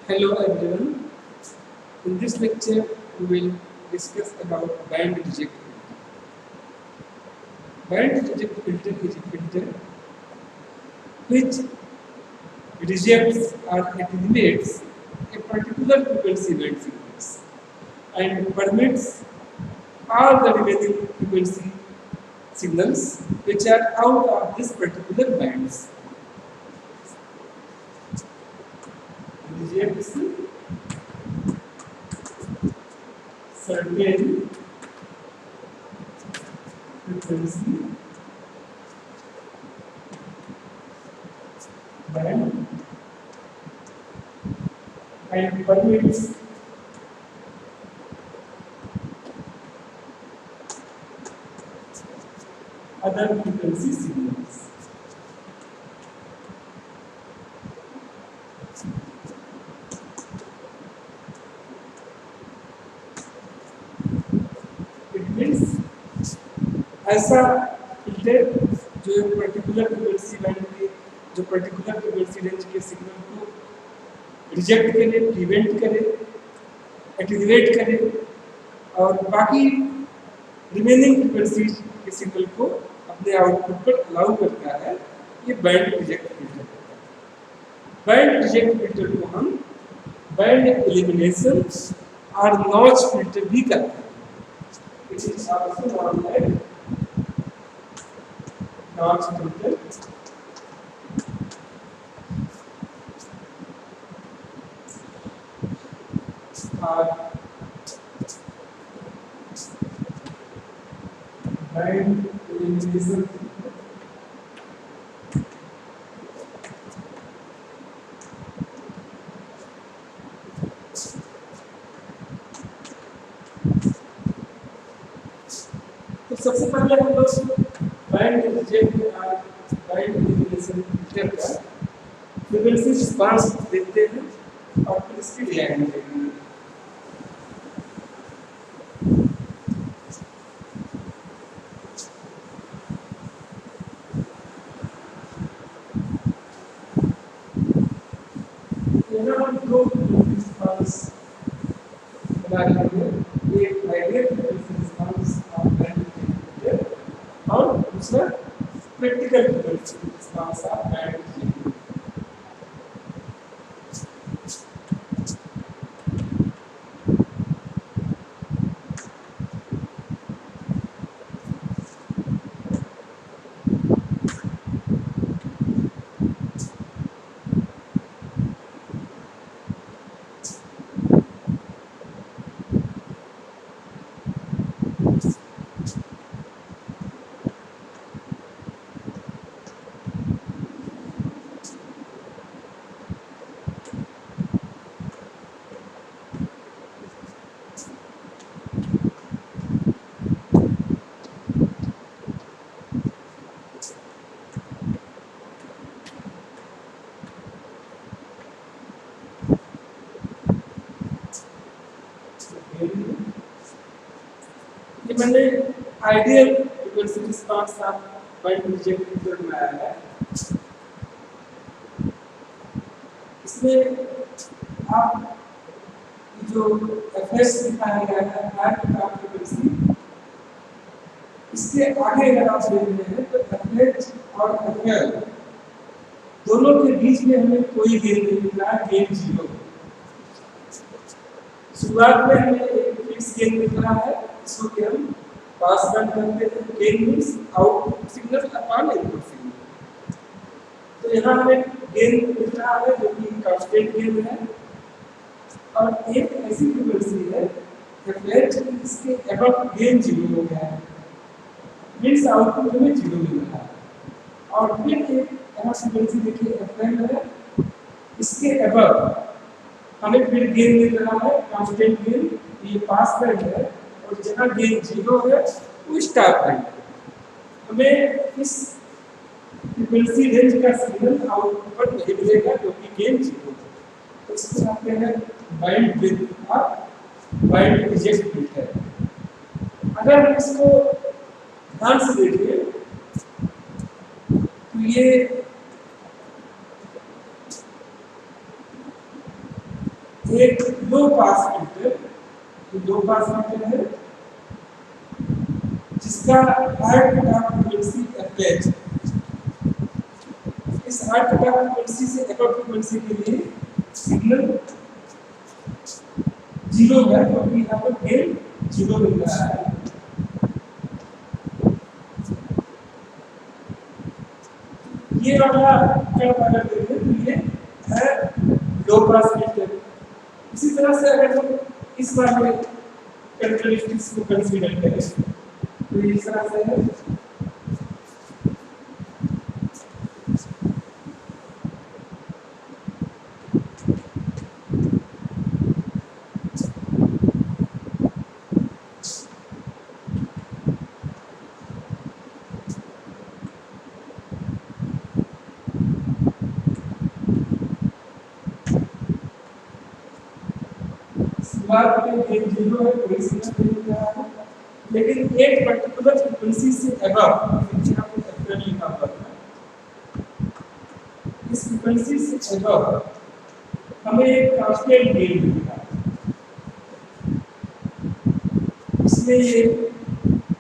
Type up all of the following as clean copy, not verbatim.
Hello everyone. In this lecture, we will discuss about band reject filter. Band reject filter is a filter which rejects or attenuates a particular frequency band signals and permits all the remaining frequency signals which are out of this particular bands. Rejects certain frequency band and permits other frequency signals. It means ऐसा filter जो एक particular frequency band के जो particular frequency range के signal को reject करे, prevent करे, attenuate करे और बाकी रिमेनिंग फ्रीक्वेंसी के सिग्नल को अपने आउटपुट पर अलाउ करता है, ये बैंड रिजेक्ट फिल्टर होता है। बैंड रिजेक्ट फिल्टर को हम बैंड एलिमिनेशन और नॉच फिल्टर भी करते हैं। It is also known as notch filter or band elimination filter. तो सबसे पहले हम लोग बैंड रिजेक्ट और बैंड एलिमिनेशन फिल्टर का फ्रीक्वेंसी रिस्पांस देखते हैं और फिर इसकी डिजाइन देखेंगे। यहाँ हम दो फ्रीक्वेंसी रिस्पांस बना लेंगे, एक आइडियल फ्रीक्वेंसी रिस्पांस और बैंड रिजेक्ट और दूसरा practical frequency response of band reject. ये मैंने ideal frequency response of band reject filter बनाया है। इसमें आप जो एफएस दिखाया गया है फ्लैट टॉप फ्रीक्वेंसी, इसके आगे अगर आप देख रहे हैं तो एफएच और एफएल दोनों के बीच में हमें कोई गेन नहीं मिल रहा है, गेन जीरो। शुरुआत में हमें एक फिक्स गेन मिल रहा है, इसको कि हम पास बैंड करते हैं। Gain means output signal upon input signal. तो यहाँ हमें गेन मिल रहा है जो कि कांस्टेंट गेन है और एक ऐसी फ्रीक्वेंसी है एफएच इसके अबव गेन जीरो हो गया है, मींस आउटपुट में जीरो मिल रहा है। और फिर एक यहाँ फ्रीक्वेंसी देखिए एफएल है, इसके अबव हमें फिर गेन मिल रहा है कांस्टेंट गेन, ये पास बैंड है और जहाँ गेन जीरो है वो स्टॉप बैंड है। हमें इस फ्रीक्वेंसी रेंज का सिग्नल आउटपुट पर नहीं मिलेगा क्योंकि गेन जीरो है। तो इसको कहते हैं बैंड विड्थ और बैंड रिजेक्ट फिल्टर। अगर हम इसको ध्यान से देखिए तो ये एक लो पास फिल्टर, लो पास फिल्टर है जिसका high cut off frequency fH, इस हाई कट ऑफ फ्रीक्वेंसी से अबव फ्रीक्वेंसी के लिए सिग्नल जीरो है, क्योंकि यहाँ पर गेन जीरो मिल रहा है। ये वाला कर्व अगर देखें तो ये है लो पास फिल्टर। इसी तरह से अगर हम इस वाले कैरेक्टरिस्टिक्स को कंसीडर करें तो इस तरह से है। शुरुआत में गेन जीरो है, कोई सिग्नल नहीं रहा है, लेकिन एक पर्टिकुलर फ्रीक्वेंसी से अबव, यहाँ पे एफएल लिखा हुआ है, इस फ्रीक्वेंसी से अबव हमें एक कांस्टेंट गेन मिलता है। इसमें ये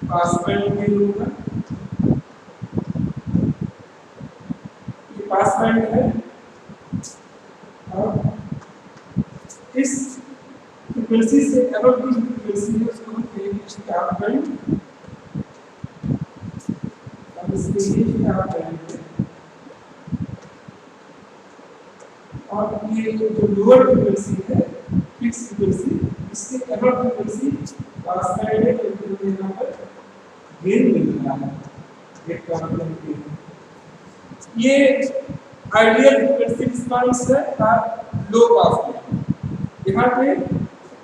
पास बैंड गेन होगा, ये पास बैंड है, और इस फ्रीक्वेंसी से अबव की फ्रीक्वेंसी है उसको हम कहेंगे स्टॉप बैंड, और इसके लिए स्टॉप बैंड है। और ये जो लोअर फ्रीक्वेंसी है फिक्स फ्रीक्वेंसी, इससे अबव फ्रीक्वेंसी पास बैंड है, क्योंकि यहाँ पर गेन मिल रहा है, गेट का मतलब गेन। ये आइडियल फ्रीक्वेंसी रिस्पांस है लो पास बैंड। यहाँ पे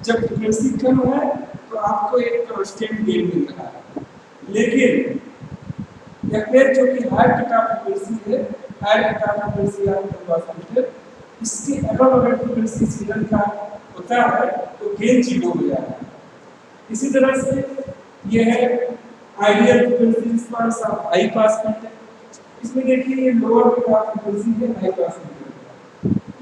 जब फ्रीक्वेंसी कम है तो आपको एक कांस्टेंट गेन मिल रहा है, लेकिन एफएच जो कि हाई कट ऑफ फ्रीक्वेंसी है, हाई कट ऑफ फ्रीक्वेंसी आपके पास फिल्टर, इसके अबव अगर फ्रीक्वेंसी सिग्नल का होता है तो गेन जीरो हो जाता है। इसी तरह से यह है ideal frequency response of high pass filter. इसमें देखिए ये लोअर कट ऑफ फ्रीक्वेंसी है हाई पास फिल्टर,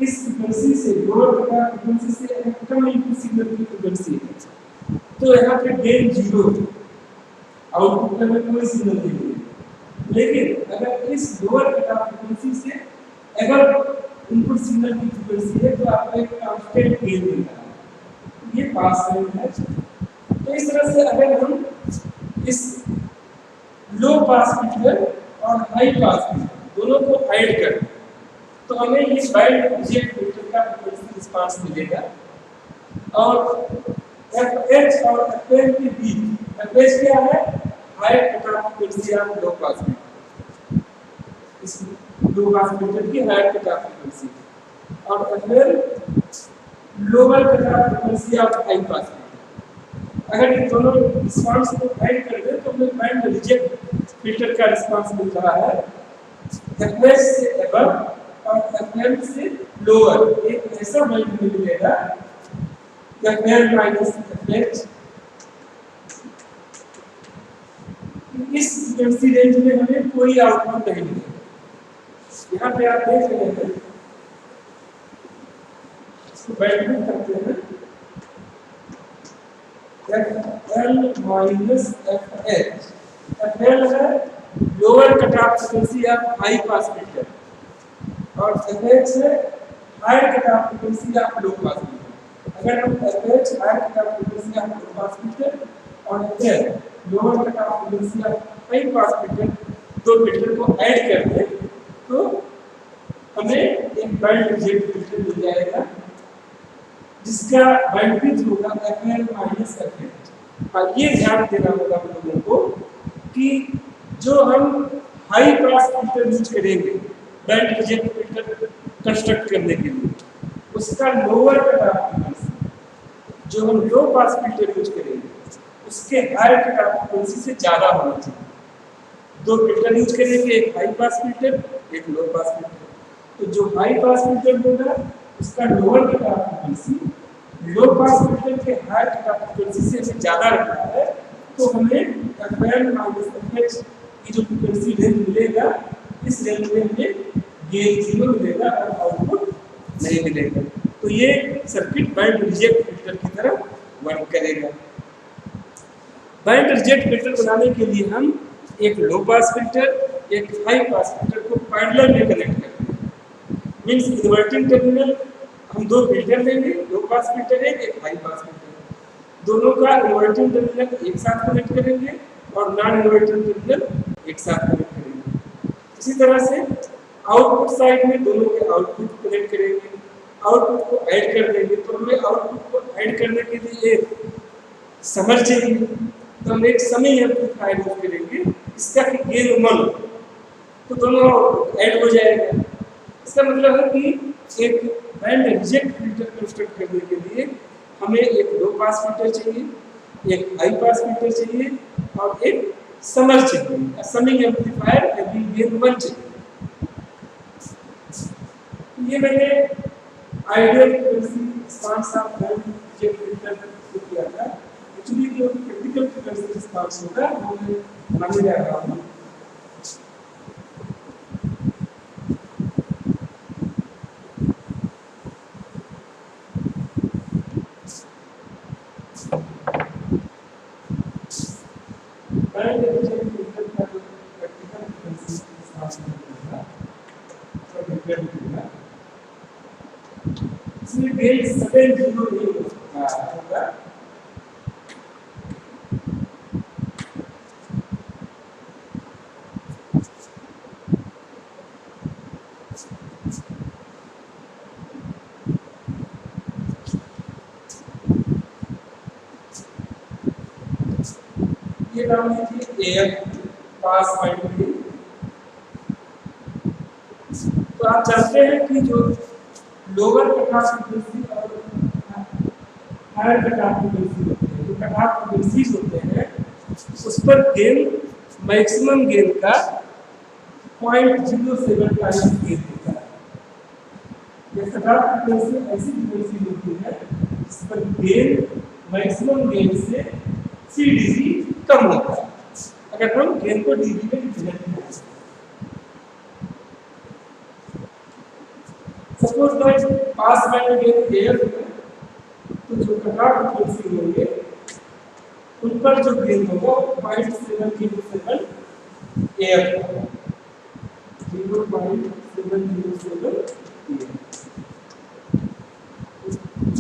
इस फ्रीक्वेंसी से लोअर कट ऑफ फ्रीक्वेंसी से कम इनपुट सिग्नल की फ्रीक्वेंसी है, तो यहाँ पे गेन जीरो, आउटपुट में कोई सिग्नल नहीं है। लेकिन अगर इस लोअर कट ऑफ फ्रीक्वेंसी से अगर इनपुट सिग्नल की फ्रीक्वेंसी है तो आपको एक कांस्टेंट गेन मिलता है, ये पास बैंड है। तो इस तरह से अगर हम इस लो पास फिल्टर और हाई पास फिल्टर दोनों को ऐड करें तो हमें ये बैंड रिजेक्ट फिल्टर का फ्रीक्वेंसी रिस्पांस मिलेगा। और एफएच और एफएल के बीच एफएच क्या है, high cut off frequency of low pass filter, इस लो पास फिल्टर की हाई कट ऑफ फ्रीक्वेंसी, और FL lower cut off frequency of high pass filter. अगर इन दोनों रिस्पांस को ऐड कर दें तो हमें बैंड रिजेक्ट फिल्टर का रिस्पांस मिल रहा है, एफएच से अबव और एफएल से लोअर एक ऐसा बैंड मिलेगा एफएल माइनस एफएच। इस फ्रीक्वेंसी रेंज में हमें कोई आउटपुट नहीं मिलेगा। यहाँ पे आप देख रहे हैं, इसको बैंडविड्थ करते हैं, एफएल माइनस एफएच। एफएल है lower cut off frequency of high pass filter, और एफएच है high cut off frequency of low pass filter. अगर हम FH high cut off frequency of low pass filter और FL lower cut off frequency of high pass filter दो filter को add कर दें तो हमें एक बैंड रिजेक्ट फिल्टर मिल जाएगा जिसका बैंडविड्थ होगा एफएल माइनस एफएच। और ये ध्यान देना होगा हम लोगों को कि जो हम हाई पास फिल्टर यूज करेंगे बैंड रिजेक्ट फिल्टर कंस्ट्रक्ट करने के लिए, उसका लोअर कट ऑफ फ्रीक्वेंसी जो हम लो पास फिल्टर यूज करेंगे उसके हाई कट ऑफ फ्रीक्वेंसी से ज्यादा होना चाहिए। दो फिल्टर यूज करेंगे, एक हाई पास फिल्टर एक लो पास फिल्टर, तो जो हाई पास फिल्टर होगा उसका लोअर कट ऑफ फ्रीक्वेंसी लो पास फिल्टर के हाई कट ऑफ फ्रीक्वेंसी से हमें ज्यादा रखना है, तो हमें एफएल माइनस एफएच की जो फ्रीक्वेंसी रेंज मिलेगा इस रेंज में हमें गेन जीरो मिलेगा और आउटपुट नहीं मिलेगा। तो ये सर्किट बैंड रिजेक्ट फिल्टर की तरह वर्क करेगा। बैंड रिजेक्ट फिल्टर बनाने के लिए हम एक लो पास फिल्टर, एक हाई पास फिल्टर को पैरेलल में कनेक्ट करते हैं। मीन्स इन्वर्टिंग टर्मिनल हम दो फिल्टर लेंगे, लो पास फिल्टर एक हाई पास फिल्टर। दोनों का इन्वर्टिंग टर्मिनल एक साथ कनेक्ट करेंगे और नॉन इन्वर्टिंग टर्मिनल एक साथ कनेक्ट करेंगे। इसी तरह से आउटपुट साइड में दोनों के आउटपुट को कनेक्ट करेंगे, आउटपुट को ऐड कर देंगे। तो हमें आउटपुट को ऐड करने के लिए एक समर चाहिए, तो हम एक समिंग एम्पलीफायर यूज करेंगे, इसका गेन 1, तो दोनों ऐड हो जाएगा। इसका मतलब है कि एक बैंड रिजेक्ट फिल्टर कंस्ट्रक्ट करने के लिए हमें एक लो पास फिल्टर चाहिए, एक हाई पास फिल्टर चाहिए और एक समर चाहिए, समिंग एम्पलीफायर एवरी गेन 1 चाहिए। ये मैंने ideal frequency response of band reject filter को किया था। एक्चुअली जो क्रिटिकल फ्रीक्वेंसी रिस्पांस होगा वो मैं बनाने जा रहा हूँ। बैंड रिजेक्ट फिल्टर का जो क्रिटिकल फ्रीक्वेंसी रिस्पांस होगा वो डिफरेंट होगा। इसमें गेन 7 नहीं होगा। ये नाम लीजिए एएफ पास बैंड। तो आप जानते हैं कि जो लोअर कट ऑफ फ्रीक्वेंसी और हायर कट ऑफ फ्रीक्वेंसी होते हैं, जो कट ऑफ फ्रीक्वेंसीज होते हैं उस पर गेन मैक्सिमम गेन का 0.07 टाइम्स गेन होता है। ये कट ऑफ फ्रीक्वेंसी ऐसी फ्रीक्वेंसी होती है जिस पर गेन मैक्सिमम गेन से 3 dB कम होता है। अगर हम गेन को dB में रिप्रेजेंट करें, suppose that pass band gain AF है, तो जो कट ऑफ फ्रीक्वेंसी होंगे उन पर जो गेन होगा 0.707 AF होगा, 0.707 AF।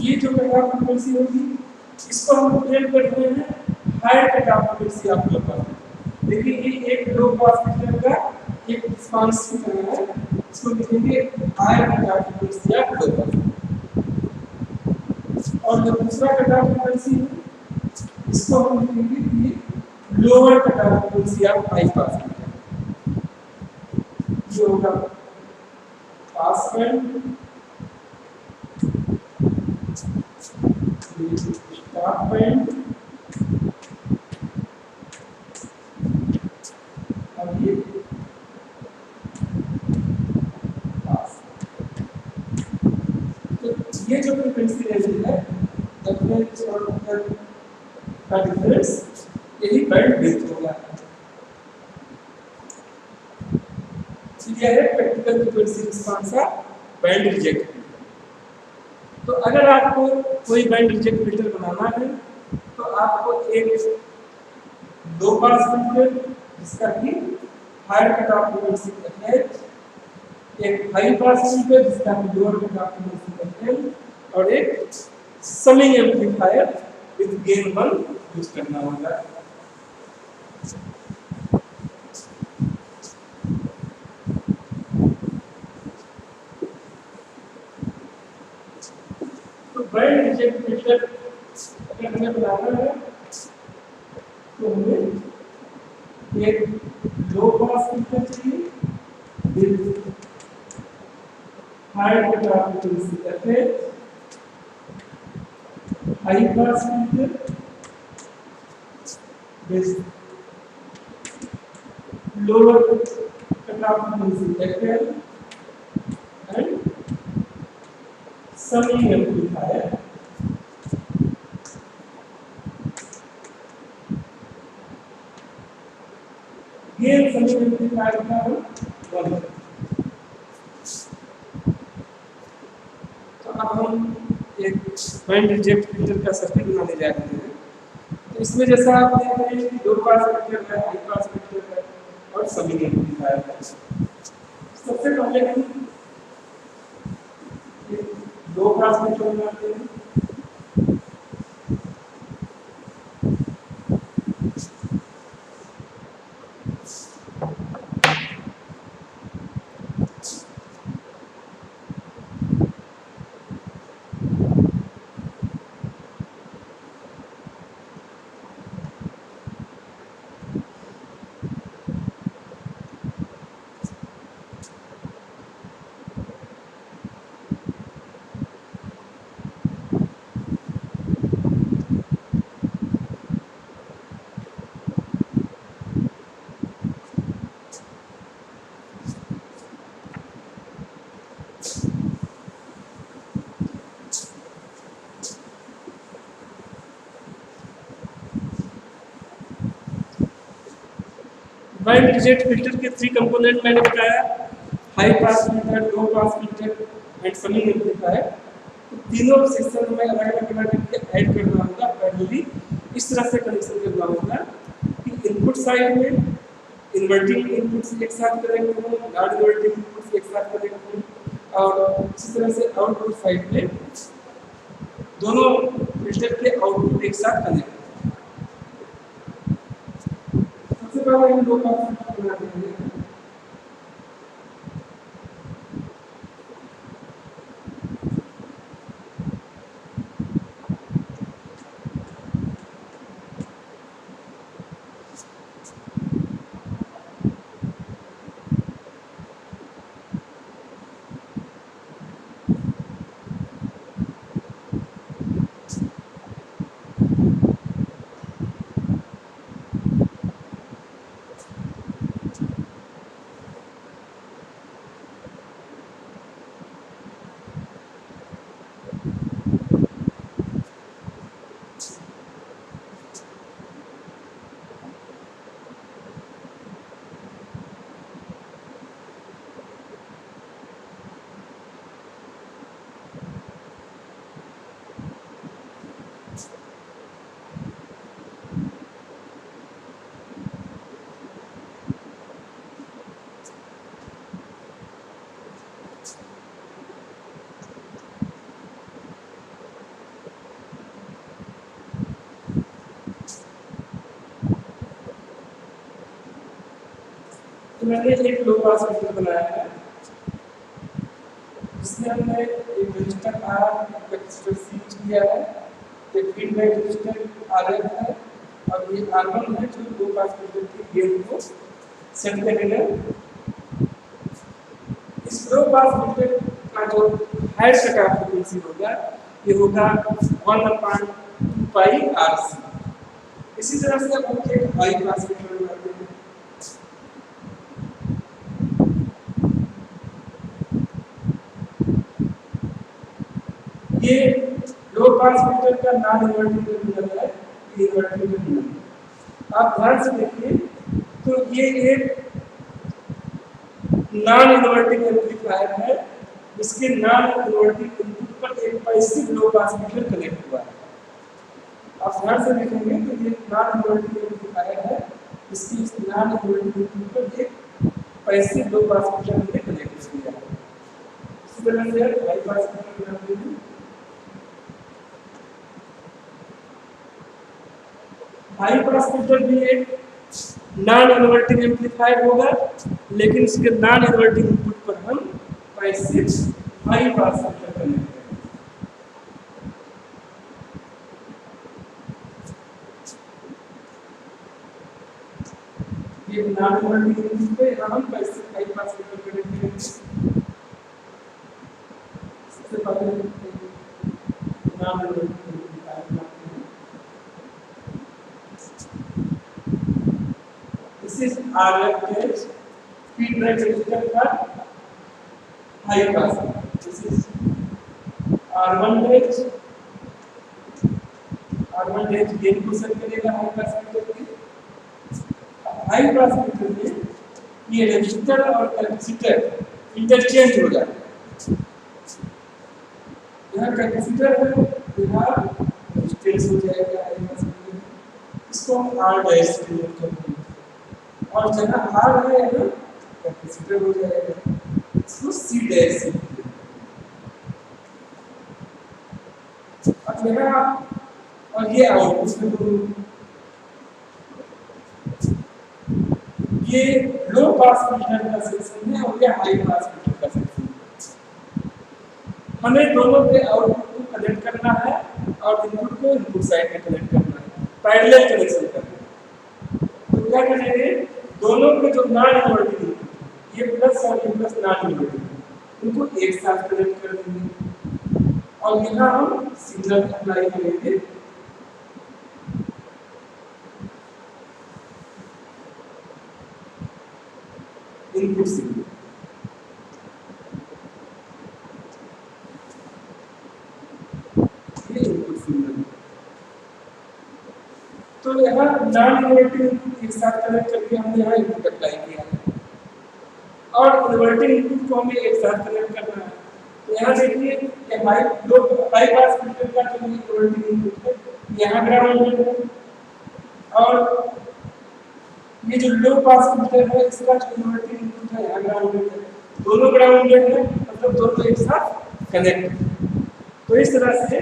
ये जो कट ऑफ फ्रीक्वेंसी होगी इसको हम ट्रेन कर रहे हैं हायर कट ऑफ फ्रीक्वेंसी आप लोग पर। देखिए ये एक लो पास फिल्टर का एक रिस्पांस की तरह है, इसको लिखेंगे हायर कट ऑफ फ्रीक्वेंसी या लो पास। और जो दूसरा कट ऑफ फ्रीक्वेंसी है इसको हम लिखेंगे कि लोअर कट ऑफ फ्रीक्वेंसी या हाई पास फिल्टर। ये होगा पास बैंड, स्टॉप बैंड और ये पास। तो ये जो फ्रीक्वेंसी रेंज है डिफरेंस और का डिफरेंस यही बैंड विड्थ होगा। यह है प्रैक्टिकल फ्रीक्वेंसी रिस्पांस का बैंड रिजेक्ट। तो अगर आपको कोई बैंड रिजेक्ट फिल्टर बनाना है तो आपको एक लो पास फिल्टर जिसका कि हायर कट ऑफ फ्रीक्वेंसी है, एक हाई पास फिल्टर जिसका कि लोअर कट ऑफ फ्रीक्वेंसी है और एक summing amplifier with gain 1 use करना होगा। तो बैंड रिजेक्ट फिल्टर अगर हमें बनाना है तो हमें एक लो पास फिल्टर चाहिए with high cut off frequency FH, high pass filter with lower cut-off frequency FL and summing amplifier. Gain summing amplifier का 1। तो अब हम एक बैंड रिजेक्ट फिल्टर का सर्किट बनाने जा रहे हैं। तो इसमें जैसा आप देख रहे हैं कि लो पास फिल्टर है, हाई पास फिल्टर है और समिंग एम्पलीफायर है। सबसे पहले हम लो पास फिल्टर बनाते हैं। बैंड रिजेक्ट फिल्टर के 3 कंपोनेंट मैंने बताया, high pass filter, low pass filter and summing amplifier. तो तीनों सेक्शन में अलग अलग करके ऐड करना होगा पैरेलली। इस तरह से कनेक्शन करना होगा कि इनपुट साइड में इन्वर्टिंग इनपुट्स एक साथ कनेक्ट हो, नॉन इन्वर्टिंग इनपुट्स एक साथ कनेक्ट हो और इसी तरह से आउटपुट साइड में दोनों फिल्टर के आउटपुट एक साथ कनेक्ट। सबसे पहले हम लो पास फिल्टर बनाते हैं। तो मैंने एक लो पास फिल्टर बनाया है जिसमें हमने एक रजिस्टर आर, एक रजिस्टर सी यूज किया है, एक फीडबैक रजिस्टर आरएफ है और ये आर1 है जो लो पास फिल्टर की गेन को सेट करेगा। इस लो पास फिल्टर का जो हाई कट ऑफ फ्रीक्वेंसी होगा ये होगा 1/2 पाई आरसी। इसी तरह से हम एक हाई पास फिल्टर बनाते हैं। ये लो पास फिल्टर का नॉन इन्वर्टिंग टर्मिनल है, ये इन्वर्टिंग टर्मिनल है। आप ध्यान से देखिए तो ये एक नॉन इन्वर्टिंग एम्पलीफायर है, इसके नॉन इन्वर्टिंग इनपुट पर एक पैसिव लो पास फिल्टर कनेक्ट हुआ है। आप ध्यान से देखेंगे तो ये नॉन इन्वर्टिंग एम्पलीफायर है, इसकी इस नॉन इन्वर्टिंग इनपुट पर एक पैसिव लो पास फिल्टर हमने कनेक्ट किया है। इसी तरह से हाई पास फिल्टर बनाते हैं। हाई पास फिल्टर भी एक नॉन इन्वर्टिंग एम्पलीफायर होगा, लेकिन इसके नॉन इन्वर्टिंग इनपुट पर हम passive high pass filter connect करेंगे। ये नॉन इन्वर्टिंग इनपुट पे हम passive high pass filter connect करेंगे। सबसे पहले non inverting amplifier This is RF gauge, feedback resistor का high pass. This is R1 gauge. R1 gauge gain को set करेगा high pass filter की। High pass filter में ये रेजिस्टर और कैपेसिटर इंटरचेंज हो जाते हैं। यहाँ कैपेसिटर है, यहाँ रेजिस्टेंस हो जाएगा I पास फिल्टर, इसको हम R डैश से डिनोट करते हैं, और जहाँ R है ना कैपेसिटर हो जाएगा, इसको C डैश से। अब यहाँ और ये आउटपुट में ये लो पास फिल्टर का सेक्शन है और ये हाई पास फिल्टर का सेक्शन है। हमें दोनों के आउटपुट को कनेक्ट करना है और इनपुट को इनपुट साइड में कनेक्ट करना है, पैरेलल कनेक्शन करना है। तो क्या करेंगे, दोनों के जो नॉन इनवर्टिंग ये प्लस और ये प्लस नॉन इनवर्टिंग इनको एक साथ कनेक्ट कर देंगे और यहाँ हम सिग्नल अप्लाई करेंगे। इनपुट सिग्नल ये इनपुट सिग्नल, तो यहाँ नॉन इनवर्टिंग इनपुट एक साथ कनेक्ट करके हमने यहाँ इनपुट अप्लाई किया है और इनवर्टिंग इनपुट को हमें एक साथ कनेक्ट करना है। तो यहाँ देखिए कि हाई पास फिल्टर का जो इनवर्टिंग इनपुट है यहाँ ग्राउंडेड है और ये जो लो पास फिल्टर है इसका जो इनवर्टिंग इनपुट है यहाँ ग्राउंडेड है, दोनों ग्राउंडेड है मतलब दोनों एक साथ कनेक्ट है। तो इस तरह से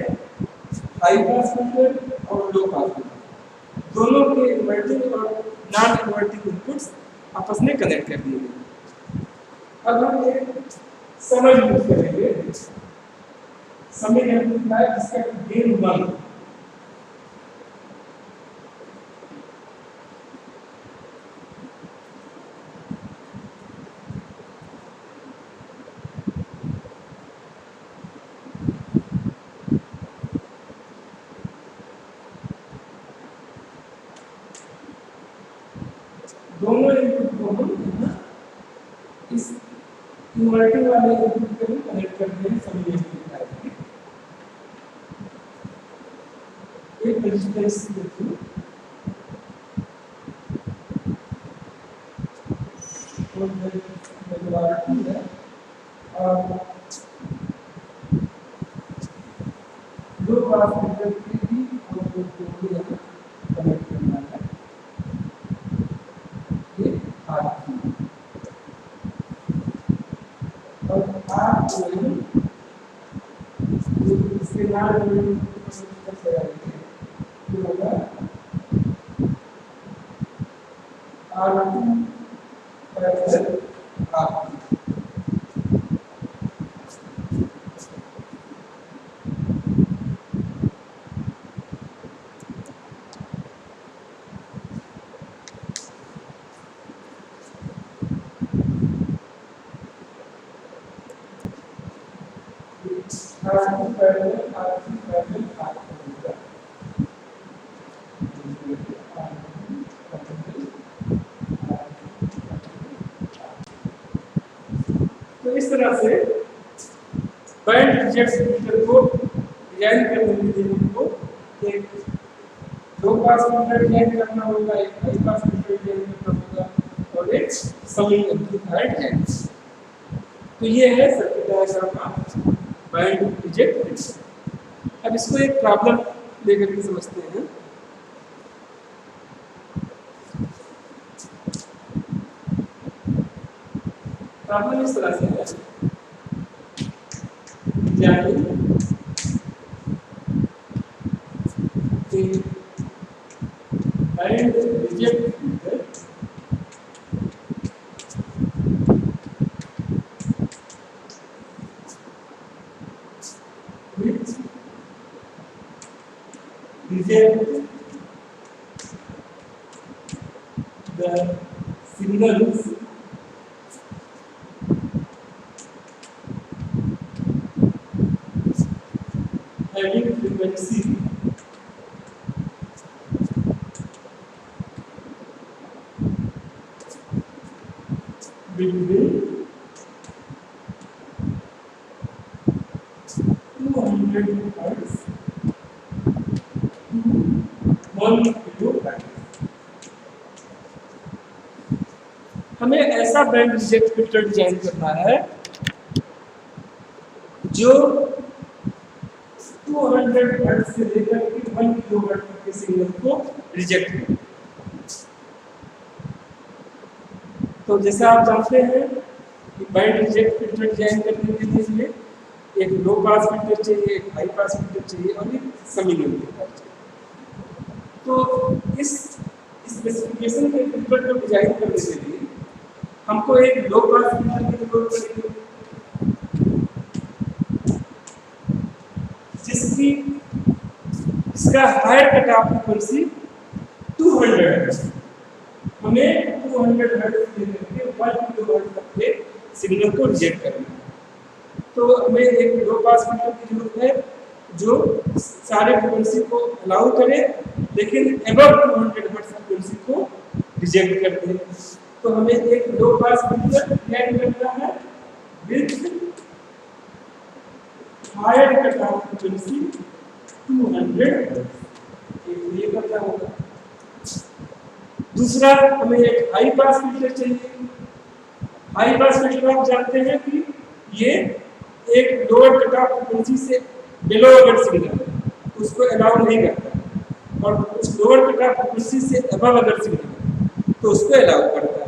हाई पास फिल्टर और लो पास फिल्टर दोनों के इनवर्टिंग और नॉन इनवर्टिंग इनपुट्स आपस में कनेक्ट कर दिए गए। अब हम एक समझ यूज करेंगे, समझ एम्पलीफायर जिसका गेन 1 दोनों इनपुट को हम इस इनवर्टिंग वाले इनपुट पे हम कनेक्ट करते हैं सभी एम्पलीफायर के एक रेजिस्टेंस के थ्रू। है और लो पास फिल्टर के भी आउटपुट को यहाँ कनेक्ट करना है। ये R3 और R इसके नाम होगा R2 पैरेलल R3। तो इस तरह से बैंड रिजेक्ट फिल्टर को डिजाइन करने के लिए हमको एक लो पास फिल्टर डिजाइन करना होगा, एक हाई पास फिल्टर डिजाइन करना होगा और एक समिंग एम्पलीफायर डिजाइन। तो ये है सर्किट डायग्राम का बैंड रिजेक्ट फिल्टर। अब इसको एक प्रॉब्लम लेकर के समझते हैं। प्रॉब्लम इस तरह से है, band reject filter which reject the signals having frequency between 200 Hz to 1 kHz। हमें ऐसा बैंड रिजेक्ट फिल्टर डिजाइन करना है जो 200 हर्ट्ज से लेकर के 1 किलोहर्ट्ज तक के सिग्नल को रिजेक्ट करता है। तो जैसा आप जानते हैं कि बैंड रिजेक्ट फिल्टर डिजाइन करने के लिए एक लो पास फिल्टर चाहिए, एक हाई पास फिल्टर चाहिए और एक समिंग एम्पलीफायर चाहिए। तो इस स्पेसिफिकेशन के फिल्टर को डिजाइन करने के लिए हमको एक लो पास फिल्टर की जरूरत पड़ेगी, जिसका higher cut off frequency 200 hertz. हमें 200 हर्ट्ज से लेकर के 1 किलोहर्ट्ज तक के सिग्नल को रिजेक्ट करना है। तो हमें एक लो पास फिल्टर की जरूरत है जो सारे फ्रीक्वेंसी को अलाउ करे लेकिन अबव 200 हर्ट्ज फ्रीक्वेंसी को रिजेक्ट कर दे। तो हमें एक लो पास फिल्टर डिजाइन करना है with higher cut off frequency 200 hertz. ये करना होगा। दूसरा, हमें एक हाई पास फिल्टर चाहिए। हाई पास फिल्टर आप जानते हैं कि ये एक लोअर कट ऑफ फ्रीक्वेंसी से बिलो अगर सिग्नल है तो उसको अलाउ नहीं करता, और उस लोअर कट ऑफ फ्रीक्वेंसी से अबव अगर सिग्नल है तो उसको अलाउ करता है।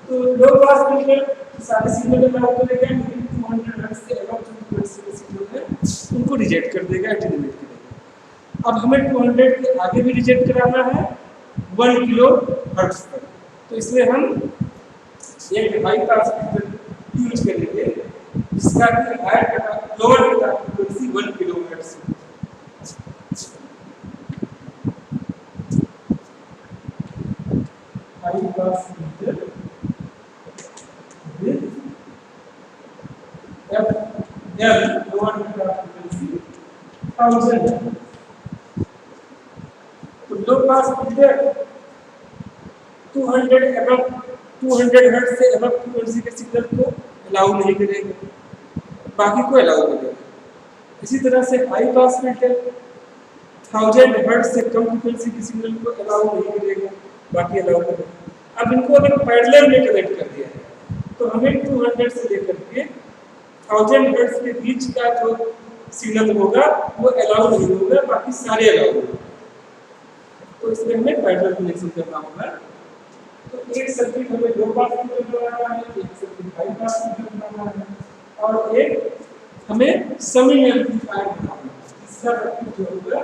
तो लो पास फिल्टर सारे सिग्नल अलाउ करेगा, लेकिन 200 हर्ट्ज से अबव जो फ्रीक्वेंसी के सिग्नल है उनको रिजेक्ट कर देगा, अटेन्यूएट करेगा। अब हमें 200 के आगे भी रिजेक्ट कराना है 1 किलो हर्ट्ज तक। तो इसमें हम एक हाई पास फिल्टर यूज करेंगे जिसका कि higher cut off lower cut off frequency 1 kilo hertz. High pass filter with lower cut off frequency 1000। तो लो पास फिल्टर 200 हर्ट्ज से अबव फ्रीक्वेंसी के सिग्नल को अलाउ नहीं करेगा, बाकी को अलाउ करेगा। इसी तरह से हाई पास फिल्टर 1000 हर्ट्ज से कम फ्रीक्वेंसी के सिग्नल को अलाउ नहीं करेगा, बाकी अलाउ करेगा। अब इनको अगर पैरेलल में कनेक्ट कर दिया है तो हमें 200 से लेकर के 1000 हर्ट्ज के बीच का जो सिग्नल होगा वो अलाउ नहीं होगा, बाकी सारे अलाउ होंगे। तो इसमें हमें पैरेलल कनेक्शन करना होगा। तो एक सर्किट हमें लो पास फिल्टर बनाना है, एक सर्किट हाई पास फिल्टर बनाना है, और एक हमें समिंग एम्पलीफायर बनाना है। तीसरा सर्किट जो होगा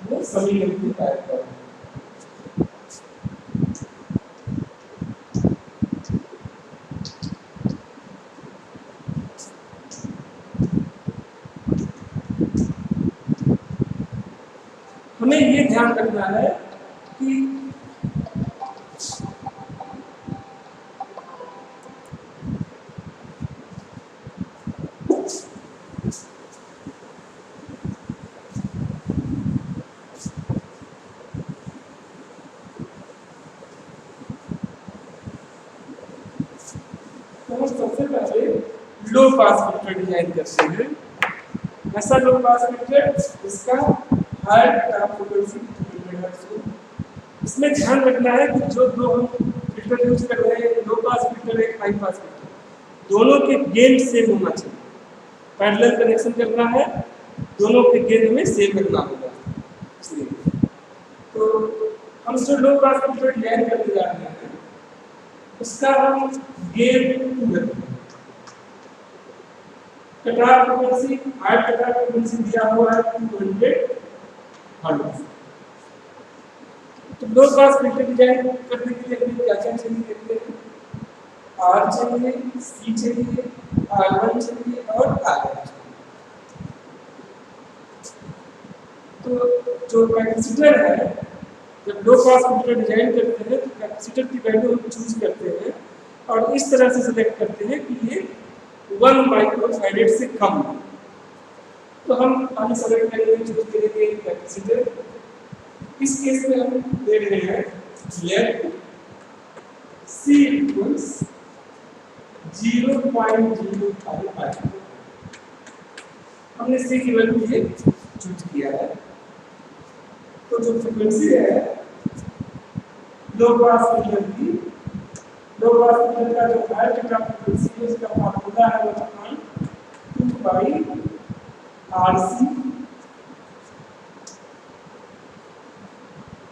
वो समिंग एम्पलीफायर का होगा। हमें ये ध्यान रखना है कि हम सबसे पहले लो पास फिल्टर डिजाइन करते हैं। ऐसा लो पास फिल्टर जिसका higher cut off frequency 200 hertz हो। इसमें ध्यान रखना है कि जो दो हम फिल्टर यूज कर रहे हैं, लो पास फिल्टर एक हाई पास फिल्टर, दोनों के गेन सेम होना चाहिए। पैरेलल कनेक्शन करना है, दोनों के गेन हमें सेम रखना होगा। इसलिए तो हम जो लो पास फिल्टर डिजाइन करने जा रहे हैं उसका हम गेन 2 रखेंगे। Cut off frequency high cut off frequency दिया हुआ है 200 हर्ट्ज। तो लो पास फिल्टर डिजाइन करने के लिए हमें क्या क्या चाहिए देखते हैं। आर चाहिए, सी चाहिए, R1 चाहिए और R2 चाहिए। तो जो कैपेसिटर है, जब लो पास फिल्टर डिजाइन करते हैं तो कैपेसिटर की वैल्यू हम चूज करते हैं और इस तरह से सिलेक्ट करते हैं कि ये 1 माइक्रोफैरेड से कम है। तो हम आगे सेलेक्ट करेंगे, चूज करेंगे कैपेसिटर। इस केस में हम दे रहे हैं लेट C इक्वल्स 0.05। हमने C की वैल्यू ये चूज किया है। तो जो फ्रीक्वेंसी है लो पास फिल्टर की, लो पास फिल्टर का जो हायर कट ऑफ फ्रीक्वेंसी है उसका फार्मूला है 2 पाई RC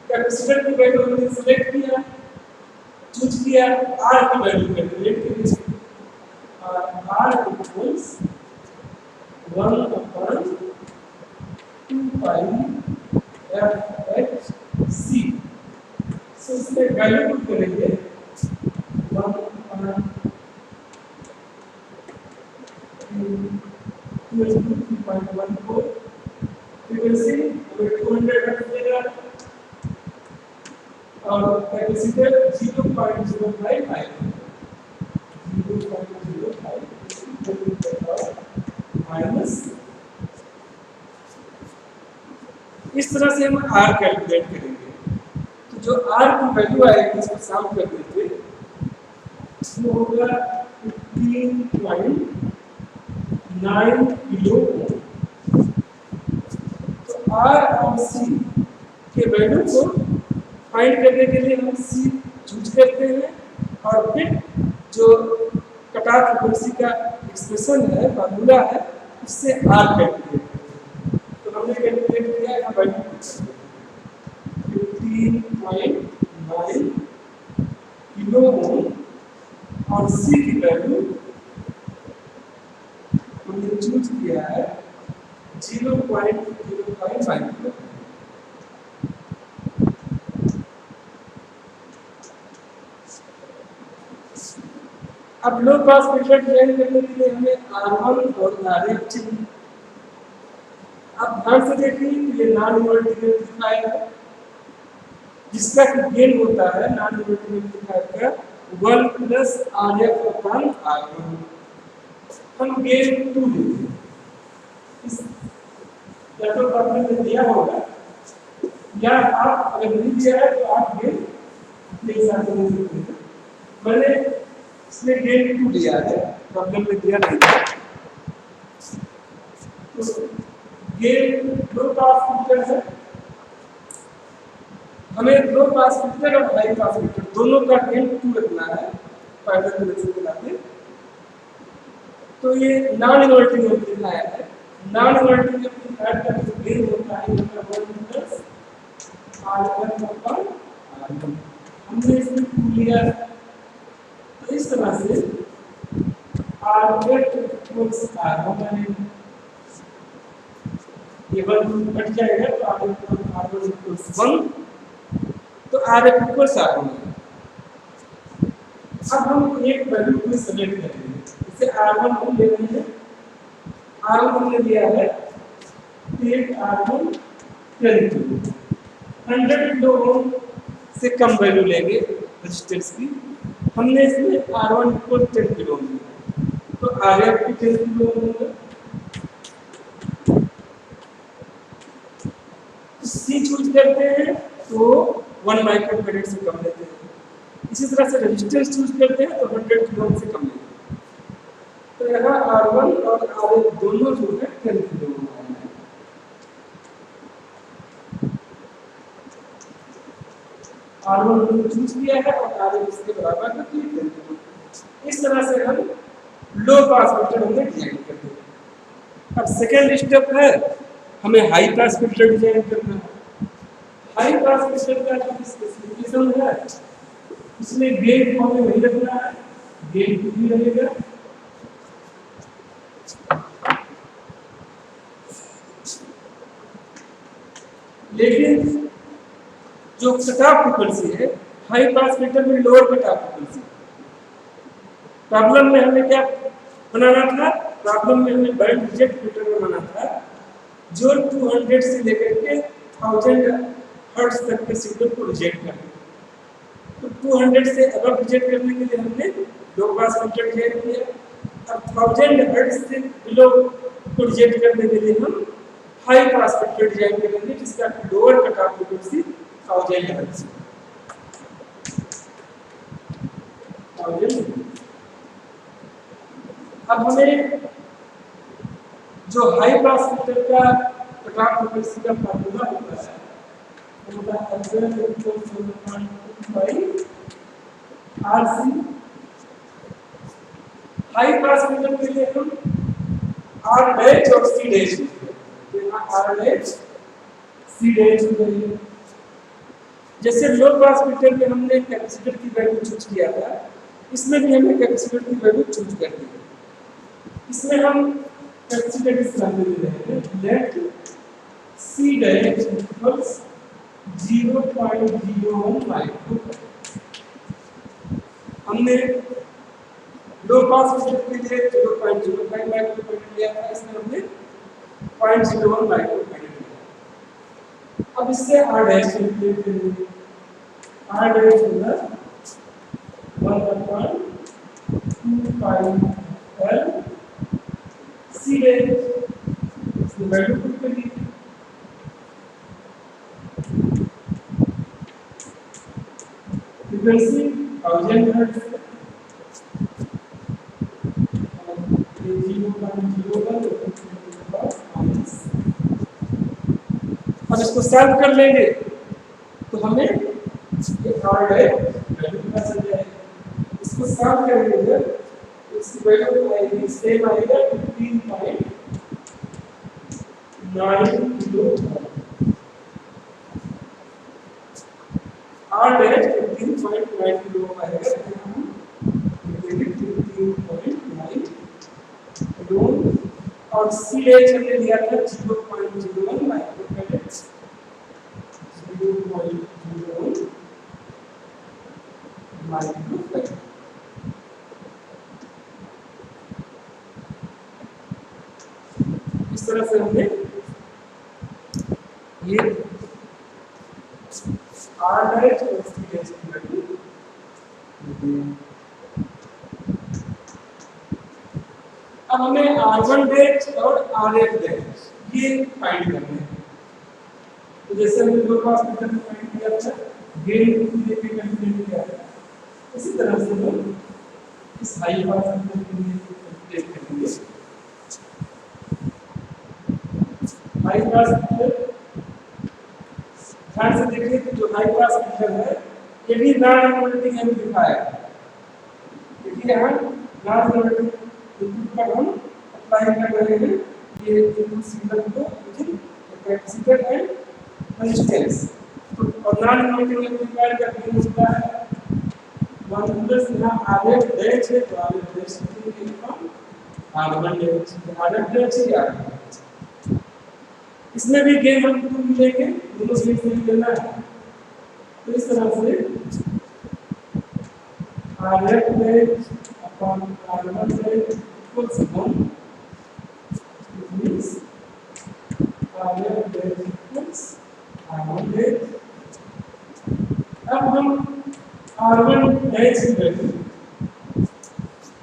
कैपेसिटर की वैल्यू हमने सिलेक्ट किया, चूज किया, R की वैल्यू कैलकुलेट करेंगे और R इक्वल्स 1/2 पाई FHC। सो इसमें वैल्यू पुट करेंगे 1/3.14 फ्रीक्वेंसी 200 हर्ट्ज देगा और कैपेसिटर 0.05 माइनस। इस तरह से हम R कैलकुलेट करेंगे। तो जो R की वैल्यू आएगी इसको सॉल्व करने पे वो होगा 15.9 किलो ओम। तो R और C के वैल्यू को फाइंड करने के लिए हम C चूज करते हैं और फिर जो कट ऑफ फ्रीक्वेंसी का एक्सप्रेशन है, फार्मूला है, उससे R कैलकुलेट करते हैं। तो हमने कैलकुलेट किया है वैल्यू 15.9 किलो ओम और C की वैल्यू हमने चूज किया है 0.05 माइक्रो। अब लो पास फिल्टर डिजाइन करने के लिए हमें R1 और RF चाहिए। अब ध्यान से देखिए ये नॉन इनवर्टिंग एम्पलीफायर है जिसका गेन होता है नॉन इनवर्टिंग एम्पलीफायर का 1 प्लस RF अपॉन R1। हम गेन 2 लेते हैं। इस लैपटॉप आपने में दिया होगा या आप अगर नहीं दिया है तो आप गेन अपने हिसाब से ले सकते हैं। मैंने इसमें गेन 2 लिया है, प्रॉब्लम में दिया नहीं था। तो गेन लो पास फिल्टर है, हमें लो पास फिल्टर और हाई पास फिल्टर दोनों का गेन 2 रखना है फाइनल कनेक्शन के लिए। तो ये नॉन इनवर्टिंग एम्पलीफायर है। नॉन इनवर्टिंग एम्पलीफायर का जो गेन होता है 1 प्लस R1 अपॉन R1। हमने इसमें 2 लिया है। तो इस तरह से R1 इक्वल्स R1 बनेगा। ये 1 कट जाएगा तो R1 इक्वल्स 1। तो RF इक्वल्स R1। अब हम एक वैल्यू को सेलेक्ट करेंगे। इसे R1 हम ले रहे हैं। R1 हमने लिया है 8 R1 10 किलो। 100 किलो ओम से कम वैल्यू लेंगे रेजिस्टेंस की। हमने इसमें R1 इक्वल 10 किलो ओम लिया, तो RF भी 10 किलो ओम होगा। C चूज करते हैं तो 1 माइक्रोफैराड से कम लेते हैं। इसी तरह से रेजिस्टेंस चूज करते हैं तो 100 किलो ओम से कम लेते हैं। तो यहाँ R1 और RF दोनों जो है 10 किलो ओम है। R1 हमने चूज किया है और RF इसके बराबर है 10 किलो ओम। इस तरह से हम लो पास फिल्टर हमने डिजाइन कर दिया। अब सेकेंड स्टेप है हमें हाई पास फिल्टर डिजाइन करना है। हाई पास फिल्टर का जो स्पेसिफिकेशन है उसमें गेन को हमें वही रखना है, गेन 2 भी रहेगा। लेकिन जो कट ऑफ फ्रीक्वेंसी है हाई पास फिल्टर में lower cut off frequency. Problem में हमें क्या बनाना था? प्रॉब्लम में हमें बैंड रिजेक्ट फिल्टर बनाना था जो 200 से लेकर के 1000 हर्ट्ज तक के सिग्नल को रिजेक्ट करे। तो 200 से अबव रिजेक्ट करने के लिए हमने लो पास फिल्टर डिजाइन किया। अब 1000 हर्ट्ज से बिलो को रिजेक्ट करने के लिए हम हाई पास फिल्टर डिजाइन करेंगे जिसका lower cut off frequency 1000 hertz. अब हमें जो हाई पास फिल्टर का कट ऑफ फ्रीक्वेंसी का फार्मूला होता है RC। हाई पास फिल्टर के लिए हम R डैश और C dash R dash C dash हो जाएगा। जैसे लो पास फिल्टर में हमने कैपेसिटर की वैल्यू चूज किया था, इसमें भी हमें कैपेसिटर की वैल्यू चूज करनी है। इसमें हम कैपेसिटर इस तरह से ले रहे हैं, let C dash equals 0.01 micro. हमने लो पास फिल्टर के लिए 0.05 माइक्रो फैराड लिया था, इसमें हमने 0.01 माइक्रो फैराड लिया। अब इससे आर डैश कैलकुलेट करेंगे। आर डैश होगा 1/2 पाई एल सी डैश, इसकी वैल्यू पुट करिए। फ्रीक्वेंसी 1000 हर्ट्ज है, 0.01। अब इसको सॉल्व कर लेंगे तो हमें ये आर डैश वैल्यू पता चल जाएगी। इसको सॉल्व करेंगे तो इसकी वैल्यू आएगी, सेम आएगा 15.9 किलो। आर डैश 15.9 किलो आएगा, हम लिखेंगे 15.9 किलो। और सी डैश हमने लिया था 0.01 माइक्रो फैराड, 0.01 माइक्रो फैराड। इस तरह से हमने ये आर डैश और सी डैश की वैल्यू। अब हमें R1 डैश और RF डैश ये फाइंड करने हैं। तो जैसे हमने लो पास फिल्टर में फाइंड किया था, गेन को लेके कैलकुलेट किया था, इसी तरह से हम इस हाई पास फिल्टर के लिए कैलकुलेट करेंगे। हाई पास फिल्टर ध्यान से देखिए कि जो हाई पास फिल्टर है ये भी नॉन इनवर्टिंग एम्पलीफायर है। देखिए यहाँ नॉन इनवर्टिंग इनपुट पर हम अप्लाई कर रहे हैं ये इनपुट सिग्नल को यूजिंग कैपेसिटर एंड रेजिस्टेंस। तो और नॉन इनवर्टिंग एम्पलीफायर का गेन होता है 1 प्लस यहाँ RF डैश है तो RF डैश लिखेंगे हम R1 डैश, RF डैश या इसमें भी गेन हम को मिलेंगे, दोनों से गेन लेना है। तो इस तरह से RF dash upon R1 dash equals 1, which means RF dash equals R1 dash. अब हम R1 डैश की वैल्यू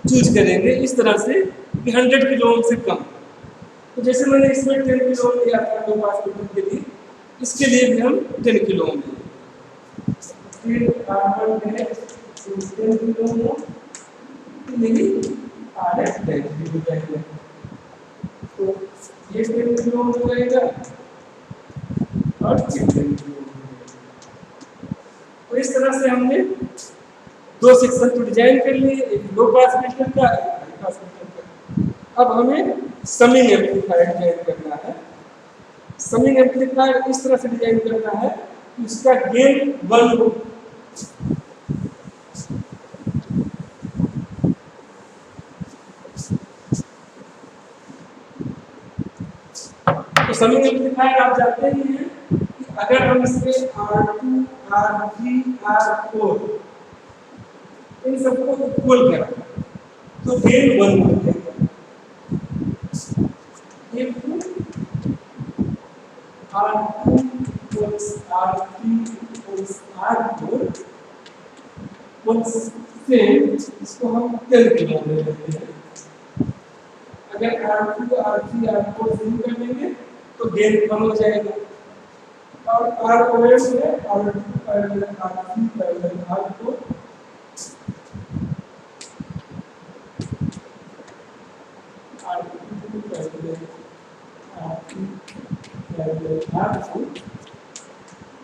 चूज करेंगे इस तरह से कि 100 किलो ओम से कम। तो जैसे मैंने इसमें 10 किलो ओम लिया था लो पास फिल्टर के लिए, इसके लिए भी हम 10 किलो ओम लेंगे। फिर R1 डैश 10 किलो ओम नहीं RF डैश भी हो जाएगा। तो ये 10 किलो ओम हो जाएगा और 10 किलो ओम। तो इस तरह से हमने दो सेक्शन को डिजाइन कर लिए, एक लो पास फिल्टर का, एक हाई पास फिल्टर का। अब हमें समिंग एम्पलीफायर डिजाइन करना है। समिंग एम्पलीफायर इस तरह से डिजाइन करना है कि उसका गेन 1 हो। तो समिंग एम्पलीफायर आप जानते ही हैं कि अगर हम इसमें R2, R3, R4 इन सबको इक्वल करें तो गेन 1 हो जाएगा। R2 equals R3 equals R4 equals same, इसको हम 10 किलो ले लेते हैं। अगर R2 R3 R4 सेम कर लेंगे तो गेन 1 हो जाएगा। और R ओएस है R2 parallel R3 parallel R4, R2 parallel R3 parallel R4,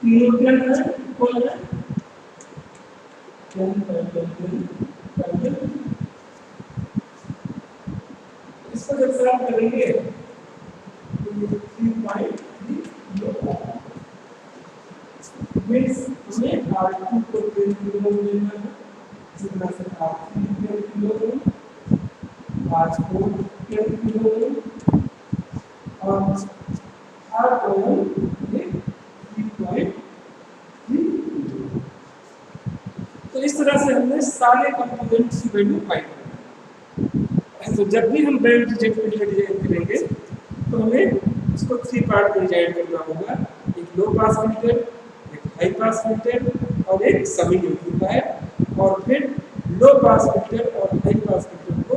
तीनों क्या है इक्वल है 10 पैरेलल पैरेलल। इसको जब सॉल्व करेंगे तो 3.5 R2 को 10 किलो ओम लेना है, इसी तरह से R3 10 kilo ohm, R4 10 kilo ohm और R1 ये 3.3। तो इस तरह से हमने सारे कंपोनेंट्स की वैल्यू फाइंड करनी। तो जब भी हम बैंड रिजेक्ट फिल्टर डिजाइन करेंगे तो हमें इसको 3 पार्ट में डिजाइन करना होगा, एक लो पास फिल्टर, एक हाई पास फिल्टर और एक समिंग एम्पलीफायर, और फिर लो पास फिल्टर और हाई पास फिल्टर को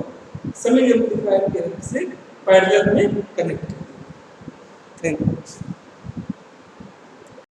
समिंग एम्पलीफायर के हेल्प से पैरेलल में कनेक्ट करेंगे। Thank you.